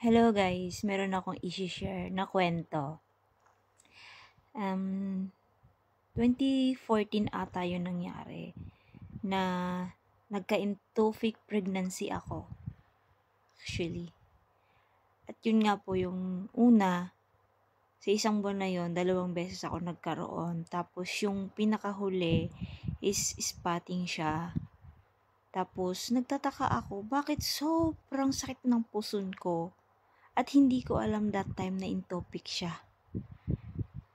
Hello guys, meron akong i-share na kwento. 2014 ata yun nangyari na nagka-ectopic pregnancy ako. Actually. At yun nga po yung una, sa isang buwan na yun, 2 beses ako nagkaroon. Tapos yung pinakahuli is spotting siya. Tapos nagtataka ako, bakit sobrang sakit ng puson ko? At hindi ko alam that time na ectopic siya.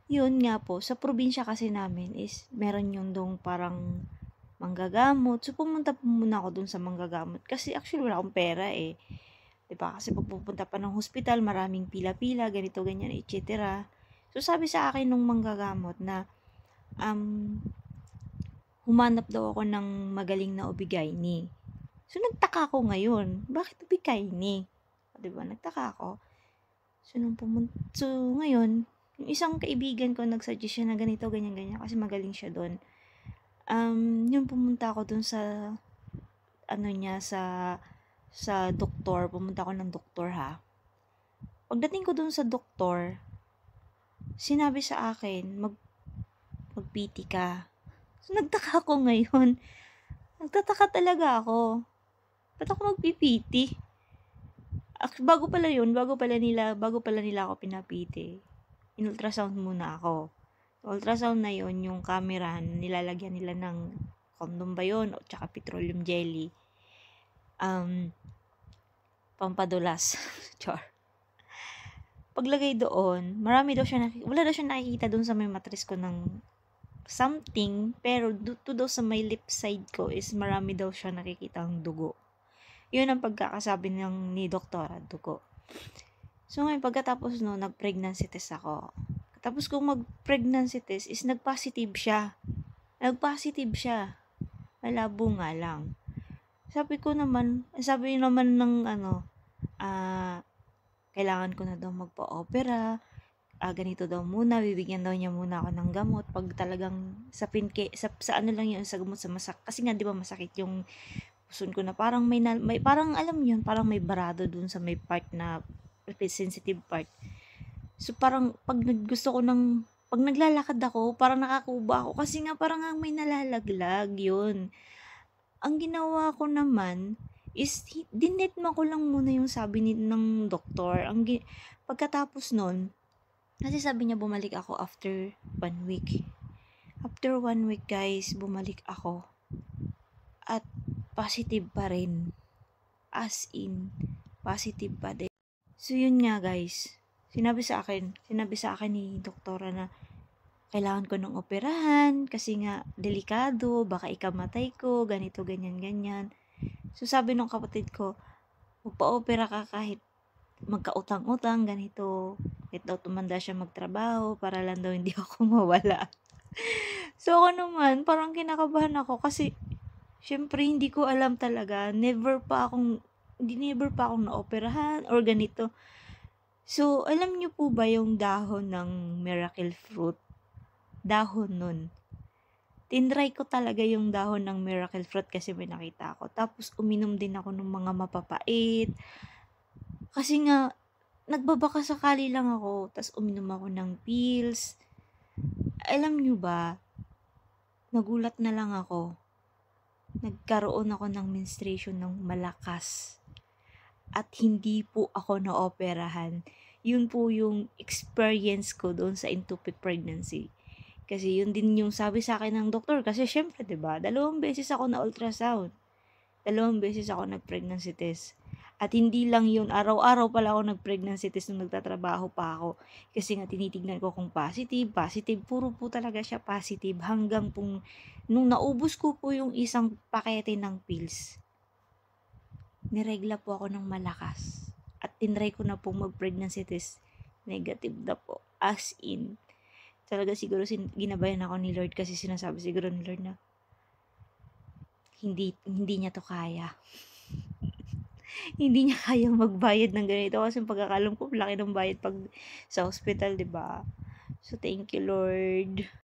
Yun nga po, sa probinsya kasi namin is meron yung dong parang manggagamot. So pumunta po muna ako dun sa manggagamot kasi actually wala akong pera eh. 'Di ba? Kasi pag pupunta pa ng hospital, maraming pila-pila, ganito ganyan, etc. So sabi sa akin nung manggagamot na humanap daw ako ng magaling na OB-GYN. So nagtaka ako ngayon, bakit OB-GYN? 'Di ba? Nagtaka ako. So ngayon, yung isang kaibigan ko nagsuggest siya na ganito, ganyan-ganyan kasi magaling siya doon. Yung pumunta ako doon sa sa doktor, pumunta ako ng doktor ha. Pagdating ko doon sa doktor, sinabi sa akin, mag-PT ka. So nagtaka ako ngayon. Nagtataka talaga ako. Ba't ako mag-PT? Bago pala nila ako pinapiti. In-ultrasound muna ako. Ultrasound na yon yung camera, nilalagyan nila ng condom ba yun, o tsaka petroleum jelly. Pampadulas. Char. Paglagay doon, wala daw siya nakikita doon sa may matris ko ng something, pero dito daw sa may lip side ko is marami daw siya nakikitang dugo. Yun ang pagkakasabi ni doktora, dugo. So ngayon, pagkatapos no, nag-pregnancy test ako. Tapos kung mag-pregnancy test is nag-positive siya. Malabo nga lang. Sabi naman ng kailangan ko na daw magpa-opera. Ganito daw muna, bibigyan daw niya muna ako ng gamot. Pag talagang sa ano lang yun, sa gamot sa kasi nga di ba masakit yung puson ko na parang may parang alam yun, parang may barado dun sa may part na sensitive part. So parang pag naglalakad ako, parang nakakuba ako kasi nga parang may nalalaglag yun. Ang ginawa ko naman is dinetma ko lang muna yung sabi ng doktor. Pagkatapos nun, kasi sabi niya bumalik ako after 1 week. After 1 week guys, bumalik ako. At positive pa rin. As in, positive pa din. So yun nga guys, sinabi sa akin ni doktora na kailangan ko ng operahan kasi nga delikado, baka ikamatay ko, ganito, ganyan. So sabi ng kapatid ko, magpa-opera ka kahit magkautang-utang, ganito. Kahit daw tumanda siya magtrabaho para lang daw hindi ako mawala. So ako naman, parang kinakabahan ako kasi syempre hindi ko alam talaga, never pa akong naoperahan or ganito. So, alam niyo po ba yung dahon ng miracle fruit? Dahon nun. Tinry ko talaga yung dahon ng miracle fruit kasi may nakita ako. Tapos, uminom din ako ng mga mapapait. Kasi nga, nagbabaka sakali lang ako. Tapos, uminom ako ng pills. Alam niyo ba, nagulat na lang ako. Nagkaroon ako ng menstruation ng malakas. At hindi po ako naoperahan. Yun po yung experience ko doon sa ectopic pregnancy. Kasi yun din yung sabi sa akin ng doktor. Kasi syempre, 'di ba? 2 beses ako na ultrasound. 2 beses ako nag-pregnancy test. At hindi lang yun, araw-araw pala ako nag-pregnancy test nung nagtatrabaho pa ako. Kasi nga tinitignan ko kung positive, puro po talaga siya positive. Hanggang pong, nung naubos ko po yung isang pakete ng pills, niregla po ako ng malakas. At tinry ko na pong mag-pregnancy test. Negative na po. As in. Talaga siguro ginabayan ako ni Lord kasi sinasabi siguro ni Lord na hindi niya to kaya. Hindi niya kayang magbayad ng ganito kasi pagkakalam ko laki ng bayad pag sa hospital, 'di ba? So thank you Lord.